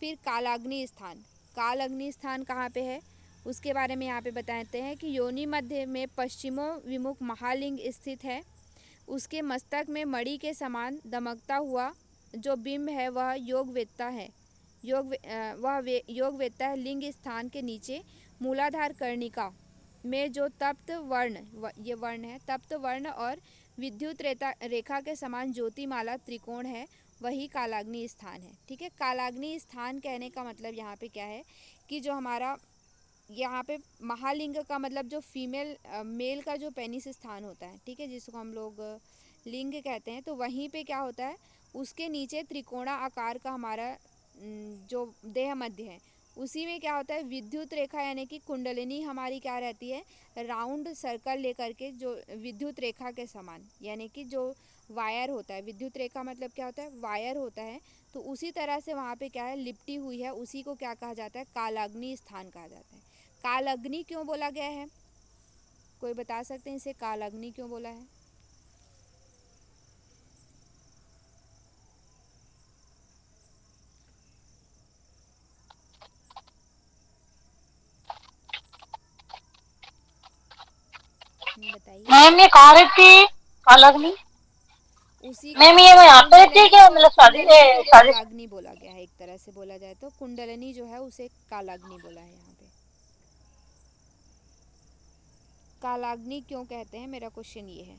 फिर कालाग्नि स्थान। कालाग्नि स्थान कहाँ पे है उसके बारे में यहाँ पे बताते हैं कि योनि मध्य में पश्चिमों विमुख महालिंग स्थित है। उसके मस्तक में मणि के समान दमकता हुआ जो बिंब है वह योगवेत्ता है। योग वेत्ता है। लिंग स्थान के नीचे मूलाधार कर्णिका में जो तप्त वर्ण, ये वर्ण है, तप्त वर्ण और विद्युत रेखा के समान ज्योतिमाला त्रिकोण है, वही कालाग्नि स्थान है। ठीक है। कालाग्नि स्थान कहने का मतलब यहाँ पे क्या है कि जो हमारा यहाँ पे महालिंग का मतलब जो फीमेल मेल का जो पेनिस स्थान होता है, ठीक है, जिसको हम लोग लिंग कहते हैं, तो वहीं पे क्या होता है, उसके नीचे त्रिकोणा आकार का हमारा जो देह मध्य है, उसी में क्या होता है, विद्युत रेखा यानी कि कुंडलिनी हमारी क्या रहती है, राउंड सर्कल लेकर के, जो विद्युत रेखा के समान, यानी कि जो वायर होता है, विद्युत रेखा मतलब क्या होता है, वायर होता है, तो उसी तरह से वहाँ पे क्या है, लिपटी हुई है, उसी को क्या कहा जाता है, कालाग्नि स्थान कहा जाता है। कालाग्नि क्यों बोला गया है, कोई बता सकते हैं इसे कालाग्नि क्यों बोला है? बताइए। मैम ये कहाँ रहती है कालाग्नि? उसी को मैम ये वो यहाँ पे रहती है कुंडलिनी क्या, को, मतलब शादी कुंडलिनी को शादी? कालाग्नि बोला गया है, एक तरह से बोला जाए तो कुंडलिनी जो है उसे कालाग्नि बोला है यहाँ पे। कालाग्नि क्यों कहते हैं, मेरा क्वेश्चन ये है।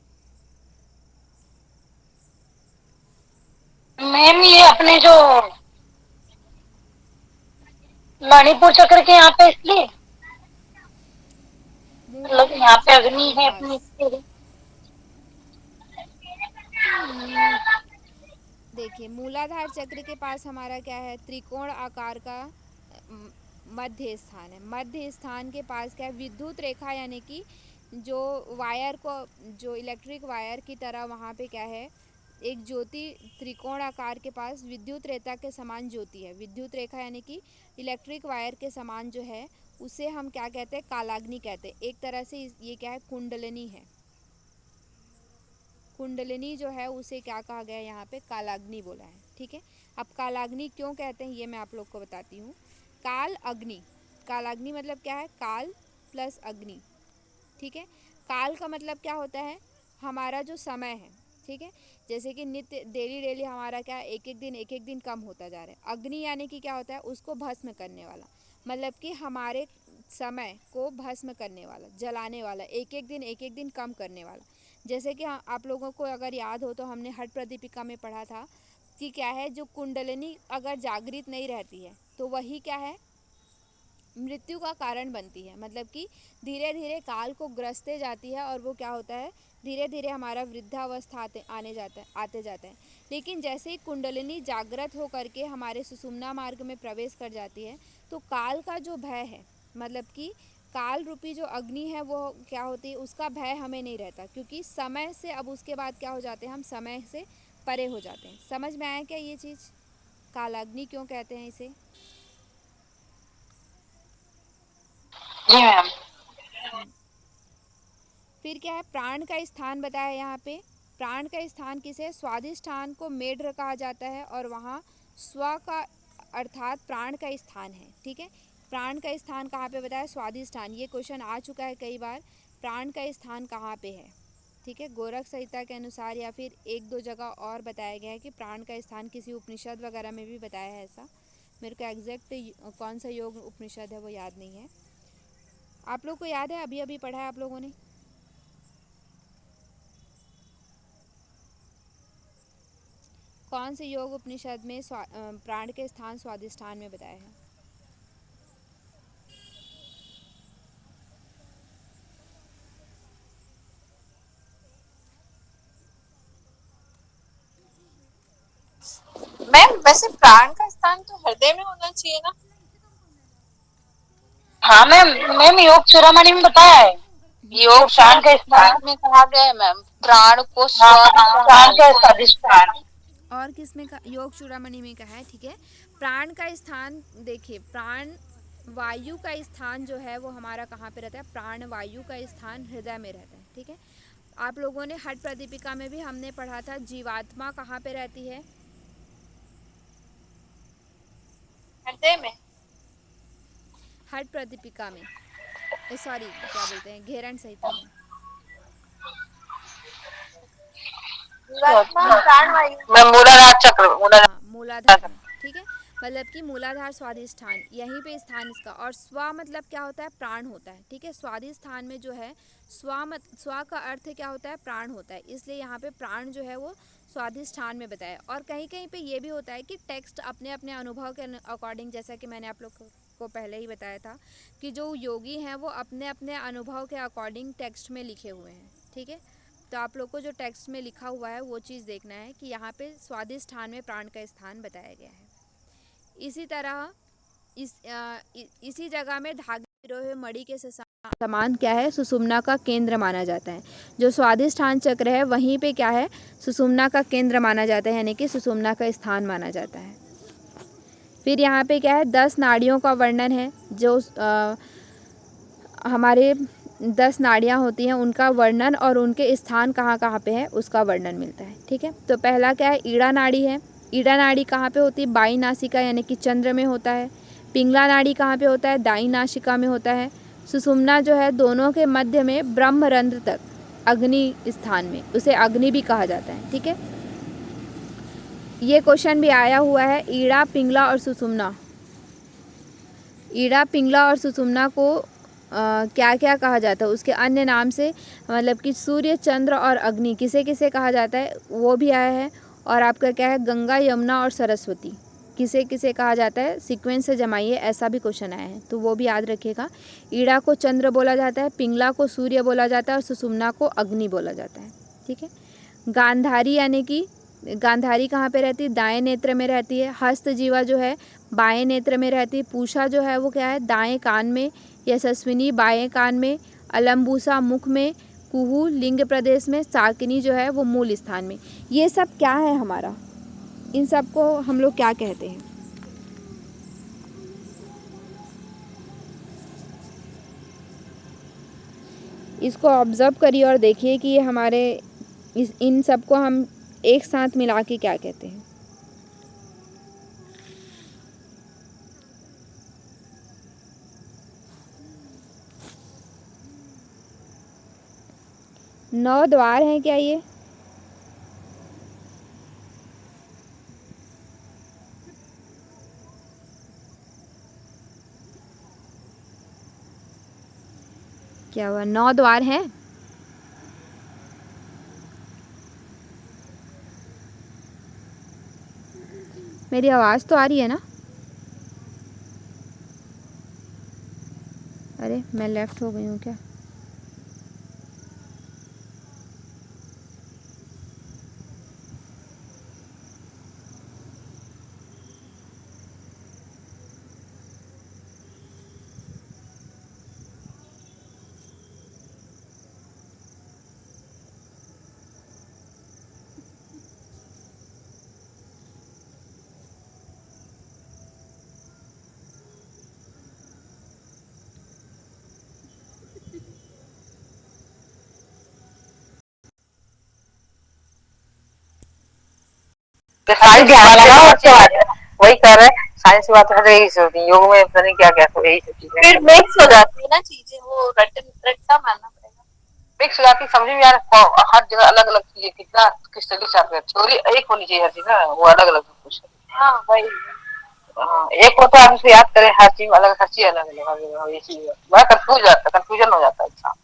मैम ये अपने जो मणिपुर चक्र के यहाँ पे, इसलिए मतलब मूलाधार यहाँ पे चक्र अग्नि के है पास, अपनी इसलिए। देखिए मूलाधार चक्र के पास हमारा क्या है, त्रिकोण आकार का मध्य स्थान है। मध्य स्थान के पास क्या है, विद्युत रेखा यानी कि जो वायर को, जो इलेक्ट्रिक वायर की तरह वहाँ पे क्या है, एक ज्योति त्रिकोण आकार के पास विद्युत रेखा के समान ज्योति है। विद्युत रेखा यानी कि इलेक्ट्रिक वायर के समान जो है उसे हम क्या कहते हैं, कालाग्नि कहते हैं। एक तरह से ये क्या है, कुंडलिनी है। कुंडलिनी जो है उसे क्या कहा गया है यहाँ पे, कालाग्नि बोला है। ठीक है, अब कालाग्नि क्यों कहते हैं ये मैं आप लोग को बताती हूँ। काल अग्नि, कालाग्नि मतलब क्या है, काल प्लस अग्नि। ठीक है, काल का मतलब क्या होता है, हमारा जो समय है। ठीक है, जैसे कि नित्य डेली डेली हमारा क्या है, एक एक दिन कम होता जा रहा है। अग्नि यानी कि क्या होता है, उसको भस्म करने वाला, मतलब कि हमारे समय को भस्म करने वाला, जलाने वाला, एक एक दिन कम करने वाला। जैसे कि आप लोगों को अगर याद हो तो हमने हठ प्रदीपिका में पढ़ा था कि क्या है, जो कुंडलिनी अगर जागृत नहीं रहती है तो वही क्या है, मृत्यु का कारण बनती है। मतलब कि धीरे धीरे काल को ग्रसते जाती है और वो क्या होता है, धीरे धीरे हमारा वृद्धावस्था आते जाता है। लेकिन जैसे ही कुंडलिनी जागृत हो करके हमारे सुषुम्ना मार्ग में प्रवेश कर जाती है तो काल का जो भय है, मतलब कि काल रूपी जो अग्नि है वो क्या होती है, उसका भय हमें नहीं रहता, क्योंकि समय से अब उसके बाद क्या हो जाते हैं, हम समय से परे हो जाते हैं। समझ में आया क्या ये चीज़, कालाग्नि क्यों कहते हैं इसे। जी मैम। फिर क्या है, प्राण का स्थान बताया यहाँ पे। प्राण का स्थान किसे, स्वादिष्ठान को मेढ्र कहा जाता है और वहाँ स्व का अर्थात प्राण का स्थान है। ठीक है, प्राण का स्थान कहाँ पे बताया, स्वादिष्ठान। ये क्वेश्चन आ चुका है कई बार, प्राण का स्थान कहाँ पे है। ठीक है, गोरख संहिता के अनुसार या फिर एक दो जगह और बताया गया है कि प्राण का स्थान किसी उपनिषद वगैरह में भी बताया है ऐसा। मेरे को एग्जैक्ट कौन सा योग उपनिषद है वो याद नहीं है। आप लोग को याद है, अभी अभी पढ़ा है आप लोगों ने। कौन से योग उपनिषद में प्राण के स्थान स्वादिष्ठान में बताया है। मैम वैसे प्राण का स्थान तो हृदय में होना चाहिए ना। हाँ मैम, मैम योग चूड़ामणि में बताया है, योग प्राण का स्थान। में कहा गया है मैम, प्राण को हाँ, प्राण का स्वादिष्ठान। और किसमें का, योग चूड़ामणि में कहा है। ठीक है, प्राण का स्थान देखिए, प्राण वायु का स्थान जो है वो हमारा कहाँ पे रहता है, प्राण वायु का स्थान हृदय में रहता है। ठीक है, आप लोगों ने हठ प्रदीपिका में भी हमने पढ़ा था, जीवात्मा कहाँ पे रहती है, हृदय में। हठ प्रदीपिका में, सॉरी क्या बोलते हैं, घेरण संहिता में। जीवात्मा प्राणवायु। मैं मूलाधार चक्र, हाँ, मूलाधार में। ठीक है, मतलब कि मूलाधार स्वादिष्ठान, यहीं पे स्थान इसका। और स्व मतलब क्या होता है, प्राण होता है। ठीक है, स्वादिष्ठान में जो है स्व का अर्थ क्या होता है, प्राण होता है, इसलिए यहाँ पे प्राण जो है वो स्वादिष्ठान में बताया। और कहीं कहीं पे ये भी होता है कि टेक्स्ट अपने अपने अनुभव के अकॉर्डिंग, जैसा कि मैंने आप लोग को पहले ही बताया था कि जो योगी हैं वो अपने अपने अनुभव के अकॉर्डिंग टेक्स्ट में लिखे हुए हैं। ठीक है, तो आप लोग को जो टेक्स्ट में लिखा हुआ है वो चीज़ देखना है कि यहाँ पे स्वादिष्ठान में प्राण का स्थान बताया गया है। इसी तरह इसी जगह में धागे पिरोए मणि के समान क्या है, सुषुम्ना का केंद्र माना जाता है। जो स्वादिष्ठान चक्र है वहीं पे क्या है, सुषुम्ना का केंद्र माना जाता है, यानी कि सुषुम्ना का स्थान माना जाता है। फिर यहाँ पे क्या है, 10 नाड़ियों का वर्णन है। जो हमारे 10 नाड़ियाँ होती हैं उनका वर्णन और उनके स्थान कहाँ कहाँ पे है उसका वर्णन मिलता है। ठीक है, तो पहला क्या है, ईड़ा नाड़ी है। ईड़ा नाड़ी कहाँ पे होती है, बाई नासिका यानी कि चंद्र में होता है। पिंगला नाड़ी कहाँ पे होता है, दाई नासिका में होता है। सुषुम्ना जो है दोनों के मध्य में ब्रह्मरंध्र तक अग्नि स्थान में, उसे अग्नि भी कहा जाता है। ठीक है, ये क्वेश्चन भी आया हुआ है, ईड़ा पिंगला और सुषुम्ना, ईड़ा पिंगला और सुषुम्ना को क्या क्या कहा जाता है उसके अन्य नाम से, मतलब कि सूर्य चंद्र और अग्नि किसे किसे कहा जाता है वो भी आया है। और आपका क्या है, गंगा यमुना और सरस्वती किसे किसे कहा जाता है, सीक्वेंस से जमाइए, ऐसा भी क्वेश्चन आया है तो वो भी याद रखिएगा। ईड़ा को चंद्र बोला जाता है, पिंगला को सूर्य बोला जाता है और सुषुम्ना को अग्नि बोला जाता है। ठीक है, गांधारी यानी कि गांधारी कहाँ पे रहती है, दाएं नेत्र में रहती है। हस्त जीवा जो है बाएं नेत्र में रहती है। पूषा जो है वो क्या है, दाएं कान में। यशस्विनी बाएं कान में। अलम्बूसा मुख में। कुहू लिंग प्रदेश में, साकिनी जो है वो मूल स्थान में। ये सब क्या है हमारा, इन सब को हम लोग क्या कहते हैं? इसको ऑब्ज़र्व करिए और देखिए कि ये हमारे इन सब को हम एक साथ मिला के क्या कहते हैं। नौ द्वार हैं क्या ये? क्या हुआ, 9 द्वार हैं? मेरी आवाज़ तो आ रही है ना? अरे मैं लेफ़्ट हो गई हूँ क्या? सारी ध्यान लगाओ उसके बाद वही कर रहे हैं। साइंस की बात यही होती है, योग में पता नहीं क्या क्या यही सब चीजें फिर मिक्स हो जाती है ना चीजें, वो रट्टा मारना पड़ेगा। मिक्स हो जाती, समझ में यार हर जगह अलग अलग चीजें, कितना किस तरीके से आप थ्योरी एक होनी चाहिए हर चीज ना, वो अलग अलग कुछ। हाँ वही। एक हो तो आप उसको याद करें, हर चीज अलग, हर चीज अलग अलग, ये चीज बड़ा कंफ्यूजन हो जाता है इंसान।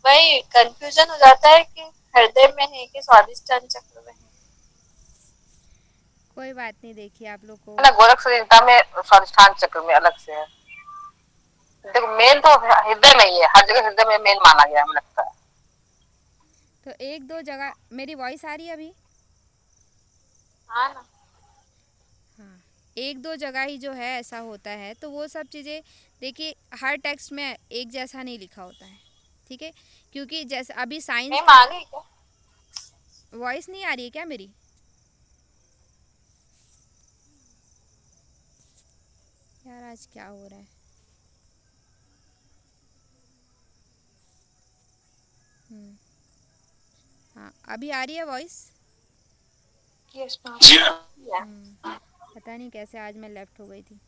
वही कंफ्यूजन हो जाता है कि हृदय में है कि स्वादिष्टान चक्र में है। कोई बात नहीं, देखिए आप लोग को ना गोरख संहिता में स्वादिष्ठान चक्र में अलग से है। देखो मेन तो हृदय में ही है, हर जगह हृदय में मेन माना गया हमें लगता है। तो एक दो जगह मेरी वॉइस आ रही है अभी? हाँ ना। हाँ, एक दो जगह ही जो है ऐसा होता है, तो वो सब चीज़ें देखिए हर टेक्स्ट में एक जैसा नहीं लिखा होता है, ठीक है? क्योंकि जैसे अभी साइंस मैं की आ गई क्या? वॉइस नहीं आ रही है क्या मेरी? यार आज क्या हो रहा है? हाँ अभी आ रही है वॉइस? Yes ma'am. पता नहीं कैसे आज मैं लेफ्ट हो गई थी।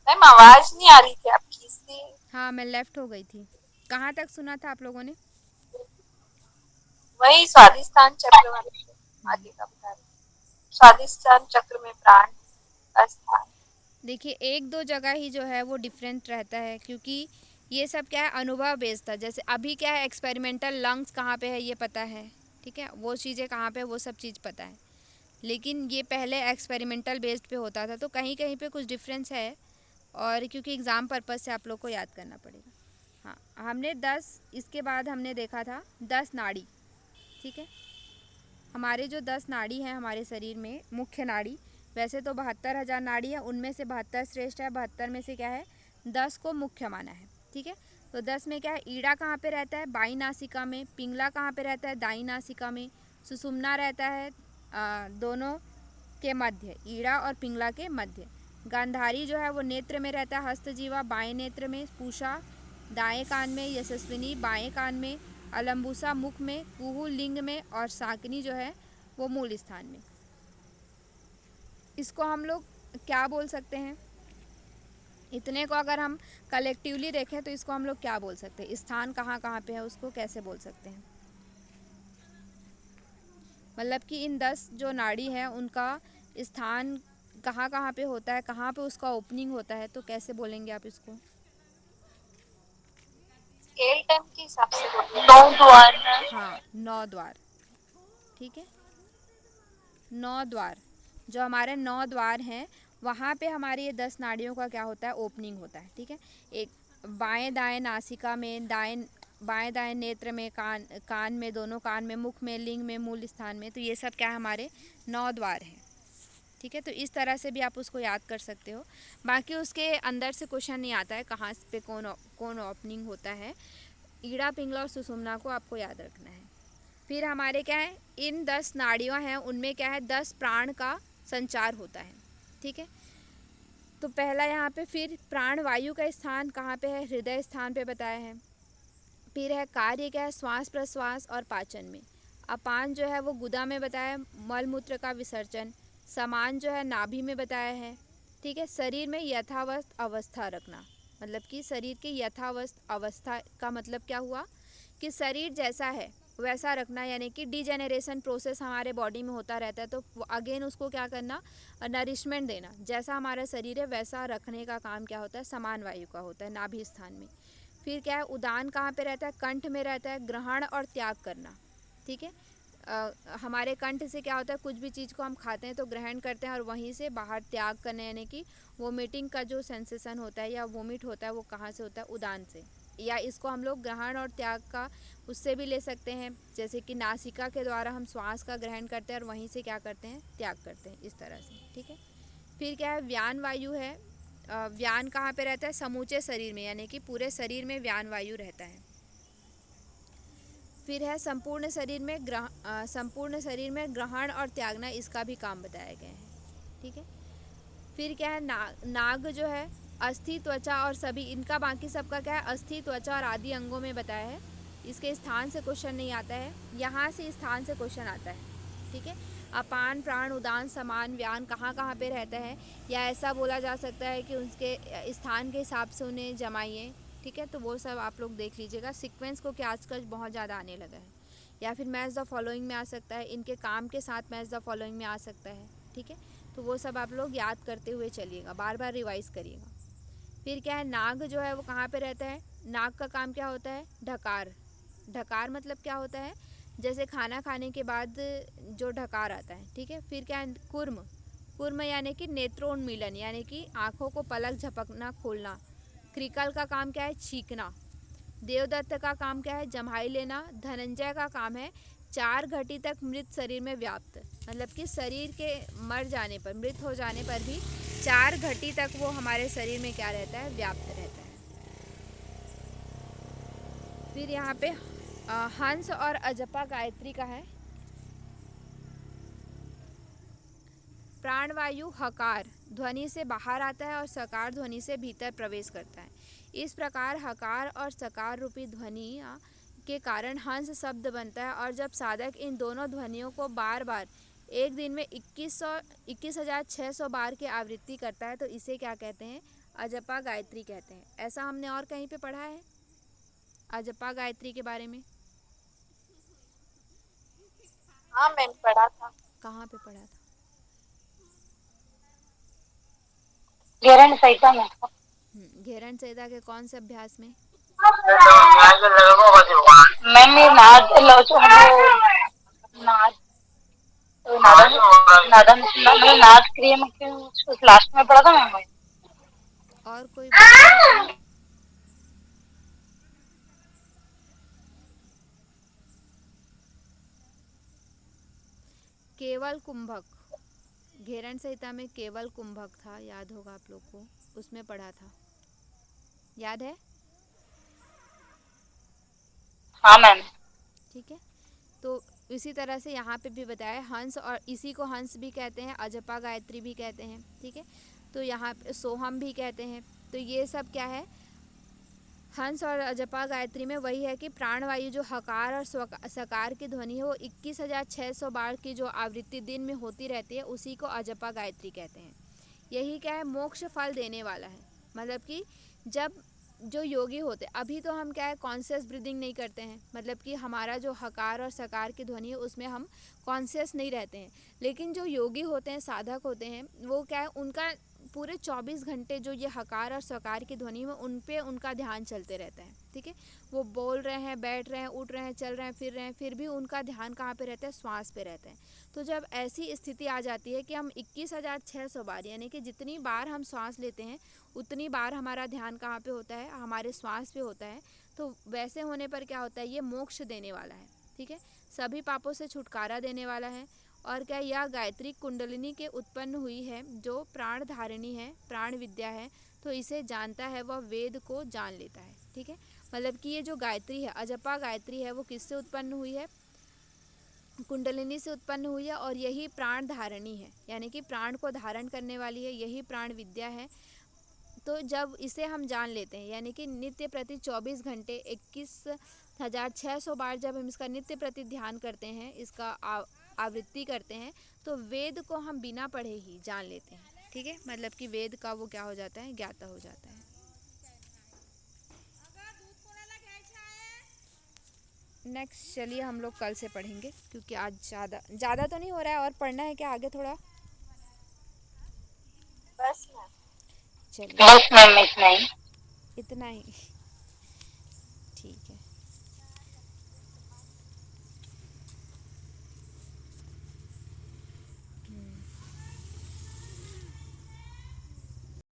मैम आवाज नहीं आ रही थी आपकी इसलिए। हाँ मैं लेफ्ट हो गई थी। कहाँ तक सुना था आप लोगों ने? वही स्वादिष्टान चक्र वाले आगे का बता रहे। स्वादिष्टान चक्र में प्राण का स्थान। देखिए एक दो जगह ही जो है वो डिफरेंट रहता है, क्योंकि ये सब क्या है अनुभव बेस्ड था। जैसे अभी क्या है एक्सपेरिमेंटल लंग्स कहाँ पे है ये पता है, ठीक है, वो चीज़ें कहाँ पे वो सब चीज़ पता है। लेकिन ये पहले एक्सपेरिमेंटल बेस्ड पे होता था, तो कहीं कहीं पे कुछ डिफरेंस है। और क्योंकि एग्ज़ाम पर्पज़ से आप लोग को याद करना पड़ेगा। हाँ हमने 10, इसके बाद हमने देखा था 10 नाड़ी, ठीक है। हमारे जो 10 नाड़ी हैं हमारे शरीर में, मुख्य नाड़ी, वैसे तो 72,000 नाड़ी है, उनमें से 72 श्रेष्ठ है, 72 में से क्या है 10 को मुख्य माना है, ठीक है। तो 10 में क्या है, ईड़ा कहाँ पे रहता है, बाई नासिका में। पिंगला कहाँ पे रहता है, दाई नासिका में। सुषुम्ना रहता है दोनों के मध्य, ईड़ा और पिंगला के मध्य। गांधारी जो है वो नेत्र में रहता है, हस्तजीवा बाएं नेत्र में। पूषा दाएं कान में, यशस्विनी बाएं कान में, अलम्बुसा मुख में, कुहू लिंग में, और साकनी जो है वो मूल स्थान में। इसको हम लोग क्या बोल सकते हैं, इतने को अगर हम कलेक्टिवली देखें तो इसको हम लोग क्या बोल सकते हैं, स्थान कहाँ कहाँ पे है उसको कैसे बोल सकते हैं? मतलब कि इन 10 जो नाड़ी है उनका स्थान कहाँ कहाँ पे होता है, कहाँ पे उसका ओपनिंग होता है, तो कैसे बोलेंगे आप इसको? स्केल टाइम के हिसाब से बोलिए। 9 द्वार है। हाँ 9 द्वार, ठीक है। 9 द्वार, जो हमारे 9 द्वार हैं वहाँ पे हमारी ये 10 नाड़ियों का क्या होता है, ओपनिंग होता है, ठीक है। एक बाएं दाएं नासिका में, बाएं दाएं नेत्र में, कान में, दोनों कान में, मुख में, लिंग में, मूल स्थान में। तो ये सब क्या है हमारे 9 द्वार हैं, ठीक है। ठीक है। तो इस तरह से भी आप उसको याद कर सकते हो। बाकी उसके अंदर से क्वेश्चन नहीं आता है कहाँ पे कौन ओपनिंग होता है। ईड़ा पिंगला और सुषुम्ना को आपको याद रखना है। फिर हमारे क्या है, इन 10 नाड़ियाँ हैं, उनमें क्या है 10 प्राण का संचार होता है, ठीक है। तो पहला यहाँ पे फिर प्राण वायु का स्थान कहाँ पे है, हृदय स्थान पे बताया है। फिर है कार्य क्या है, श्वास प्रश्वास और पाचन में। अपान जो है वो गुदा में बताया, मल मूत्र का विसर्जन। समान जो है नाभि में बताया है, ठीक है। शरीर में यथावस्थ अवस्था रखना, मतलब कि शरीर की यथावस्थ अवस्था का मतलब क्या हुआ कि शरीर जैसा है वैसा रखना, यानी कि डिजेनरेशन प्रोसेस हमारे बॉडी में होता रहता है, तो अगेन उसको क्या करना, नरिशमेंट देना। जैसा हमारा शरीर है वैसा रखने का काम क्या होता है, समान वायु का होता है नाभि स्थान में। फिर क्या है, उदान कहाँ पे रहता है, कंठ में रहता है। ग्रहण और त्याग करना, ठीक है। हमारे कंठ से क्या होता है, कुछ भी चीज़ को हम खाते हैं तो ग्रहण करते हैं और वहीं से बाहर त्याग करने, यानी कि वोमिटिंग का जो सेंसेशन होता है या वोमिट होता है वो कहाँ से होता है, उदान से। या इसको हम लोग ग्रहण और त्याग का उससे भी ले सकते हैं, जैसे कि नासिका के द्वारा हम श्वास का ग्रहण करते हैं और वहीं से क्या करते हैं, त्याग करते हैं, इस तरह से, ठीक है। फिर क्या है, व्यान वायु है। व्यान कहाँ पे रहता है, समूचे शरीर में, यानी कि पूरे शरीर में व्यान वायु रहता है। फिर है संपूर्ण शरीर में ग्रहण और त्यागना, इसका भी काम बताया गया है, ठीक है। फिर क्या है, नाग जो है अस्थि त्वचा और सभी, इनका बाकी सबका क्या है, अस्थि त्वचा और आदि अंगों में बताया है। इसके स्थान से क्वेश्चन नहीं आता है, यहाँ से स्थान से क्वेश्चन आता है, ठीक है। अपान प्राण उदान समान व्यान कहाँ कहाँ पे रहता है, या ऐसा बोला जा सकता है कि उसके स्थान के हिसाब से उन्हें जमाइए, ठीक है। तो वो सब आप लोग देख लीजिएगा। सीक्वेंस को क्या आजकल बहुत ज़्यादा आने लगा है, या फिर मैच द फॉलोइंग में आ सकता है, इनके काम के साथ मैच द फॉलोइंग में आ सकता है, ठीक है। तो वो सब आप लोग याद करते हुए चलिएगा, बार बार रिवाइज करिएगा। फिर क्या है, नाग जो है वो कहाँ पे रहता है, नाग का काम क्या होता है, ढकार। ढकार मतलब क्या होता है, जैसे खाना खाने के बाद जो ढकार आता है, ठीक है। फिर क्या है, कुर्म। कुर्म यानी कि नेत्रोन्मीलन, यानी कि आँखों को पलक झपकना खोलना। क्रिकल का काम क्या है, छींकना। देवदत्त का काम क्या है, जम्हाई लेना। धनंजय का काम है 4 घटी तक मृत शरीर में व्याप्त, मतलब कि शरीर के मर जाने पर, मृत हो जाने पर भी 4 घटी तक वो हमारे शरीर में क्या रहता है, व्याप्त रहता है। फिर यहाँ पे हंस और अजपा गायत्री का है। प्राणवायु हकार ध्वनि से बाहर आता है और सकार ध्वनि से भीतर प्रवेश करता है। इस प्रकार हकार और सकार रूपी ध्वनि के कारण हंस शब्द बनता है, और जब साधक इन दोनों ध्वनियों को बार बार एक दिन में 21,600 बार की आवृत्ति करता है तो इसे क्या कहते हैं, अजपा गायत्री कहते हैं। ऐसा हमने और कहीं पे पढ़ा है अजपा गायत्री के बारे में? हाँ मैम, पढ़ा था। कहाँ पे पढ़ा था? घेरण संहिता में। घेरण संहिता के कौन से अभ्यास में? मैम ये नाद नाद नादन मतलब नाद क्रिया में क्यों लास्ट में पढ़ा था मैम। और कोई बता सकता है? केवल कुंभक, घेरण संहिता में केवल कुंभक था, याद होगा आप लोग को, उसमें पढ़ा था, याद है? हाँ मैम। ठीक है। तो इसी तरह से यहाँ पे भी बताया हंस, और इसी को हंस भी कहते हैं, अजपा गायत्री भी कहते हैं, ठीक है। तो यहाँ पे सोहम भी कहते हैं। तो ये सब क्या है, हंस और अजपा गायत्री में वही है कि प्राणवायु जो हकार और सकार की ध्वनि है वो 21,600 बार की जो आवृत्ति दिन में होती रहती है उसी को अजपा गायत्री कहते हैं। यही क्या है, मोक्ष फल देने वाला है। मतलब कि जब जो योगी होते, अभी तो हम क्या है कॉन्शियस ब्रीदिंग नहीं करते हैं, मतलब कि हमारा जो हकार और सकार की ध्वनि है उसमें हम कॉन्शियस नहीं रहते हैं। लेकिन जो योगी होते हैं, साधक होते हैं, वो क्या है उनका पूरे 24 घंटे जो ये हकार और सकार की ध्वनि में उन पे उनका ध्यान चलते रहता है, ठीक है। वो बोल रहे हैं, बैठ रहे हैं, उठ रहे हैं, चल रहे हैं, फिर रहे हैं, फिर भी उनका ध्यान कहाँ पे रहता है, श्वास पे रहता है। तो जब ऐसी स्थिति आ जाती है कि हम 21,600 बार, यानी कि जितनी बार हम सांस लेते हैं उतनी बार हमारा ध्यान कहाँ पे होता है, हमारे श्वास पे होता है, तो वैसे होने पर क्या होता है, ये मोक्ष देने वाला है, ठीक है। सभी पापों से छुटकारा देने वाला है और क्या यह गायत्री कुंडलिनी के उत्पन्न हुई है जो प्राण धारिणी है, प्राण विद्या है, तो इसे जानता है वह वेद को जान लेता है। ठीक है, मतलब कि ये जो गायत्री है, अजपा गायत्री है, वो किससे उत्पन्न हुई है? कुंडलिनी से उत्पन्न हुई है, और यही प्राण धारिणी है, यानी कि प्राण को धारण करने वाली है, यही प्राण विद्या है। तो जब इसे हम जान लेते हैं, यानी कि नित्य प्रति 24 घंटे 21,600 बार जब हम इसका नित्य प्रति ध्यान करते हैं, इसका आवृत्ति करते हैं, तो वेद को हम बिना पढ़े ही जान लेते हैं। ठीक है, मतलब कि वेद का वो क्या हो जाता है? ज्ञाता हो जाता है। नेक्स्ट चलिए हम लोग कल से पढ़ेंगे, क्योंकि आज ज़्यादा तो नहीं हो रहा है, और पढ़ना है क्या आगे थोड़ा? बस मैम। चलिए बस मैम इतना ही। इतना ही।